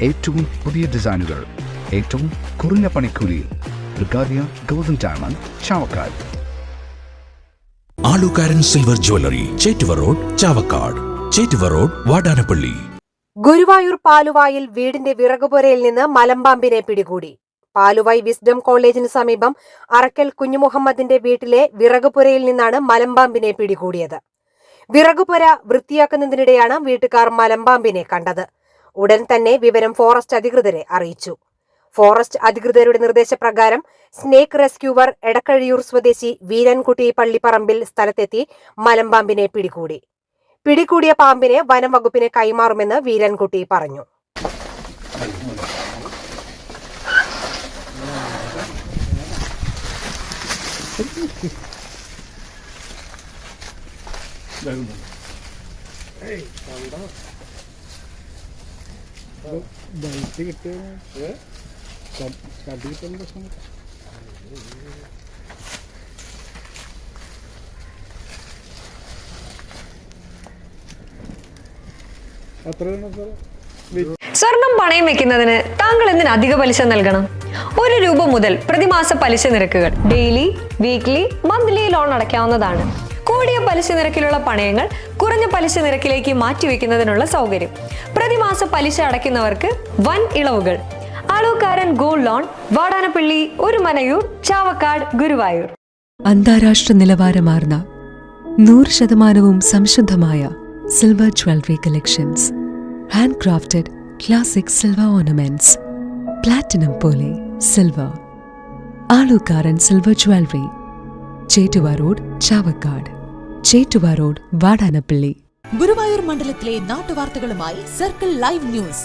ഏറ്റവും പുതിയ ഡിസൈനുകൾ ഏറ്റവും കുറഞ്ഞ പണിക്കൂലിയിൽ. ബ്രിഗാദിയ golden diamond, Chavakkad. Alukkaran silver jewellery, Chettuva road, Chavakkad. Chettuva road, Vadanappally. Guruvayur പാലുവായിൽ വീടിന്റെ വിറകുപുരയിൽ നിന്ന് മലമ്പാമ്പിനെ പിടികൂടി. പാലുവായ് വിസ്ഡം കോളേജിന് സമീപം അറക്കൽ കുഞ്ഞുമുഹമ്മദിന്റെ വീട്ടിലെ വിറകുപുരയിൽ നിന്നാണ് മലമ്പാമ്പിനെ പിടികൂടിയത്. വിറകുപുര വൃത്തിയാക്കുന്നതിനിടെയാണ് വീട്ടുകാർ മലമ്പാമ്പിനെ കണ്ടത്. ഉടൻ തന്നെ വിവരം ഫോറസ്റ്റ് അധികൃതരെ അറിയിച്ചു. ഫോറസ്റ്റ് അധികൃതരുടെ നിർദ്ദേശപ്രകാരം സ്നേക്ക് റെസ്ക്യൂവർ എടക്കഴിയൂർ സ്വദേശി വീരൻകുട്ടി പള്ളിപ്പറമ്പിൽ സ്ഥലത്തെത്തി മലമ്പാമ്പിനെ പിടികൂടി. പിടികൂടിയ പാമ്പിനെ വനം വകുപ്പിന് കൈമാറുമെന്ന് വീരൻകുട്ടി പറഞ്ഞു. സ്വർണം പണയം വെക്കുന്നതിന് താങ്കൾ എന്തിന് അധിക പലിശ നൽകണം? 1 രൂപ മുതൽ പ്രതിമാസ പലിശ നിരക്കുകൾ ഡെയിലി, വീക്ക്ലി, മന്ത്ലി ലോൺ അടയ്ക്കാവുന്നതാണ്. കൂടിയ പലിശ നിരക്കിലുള്ള പണയങ്ങൾ കുറഞ്ഞ പലിശ നിരക്കിലേക്ക് മാറ്റിവെക്കുന്നതിനുള്ള സൗകര്യം. പ്രതിമാസ പലിശ അടയ്ക്കുന്നവർക്ക് വൻ ഇളവുകൾ. Alukkaran gold loan, Vadanappally, Orumanayur, Chavakkad, Guruvayur. അന്താരാഷ്ട്ര നിലവാരമാർന്ന 100% സംശുദ്ധമായ silver jewellery collections. Hand crafted classic silver ornaments. Platinum പോലെ silver. Alukkaran silver jewellery, Chettuva road, Chavakkad. Chettuva road, Vadanappally. Guruvayur മണ്ഡലത്തിലെ നാട്ടുവാർത്തകളുമായി സർക്കിൾ ലൈവ് ന്യൂസ്.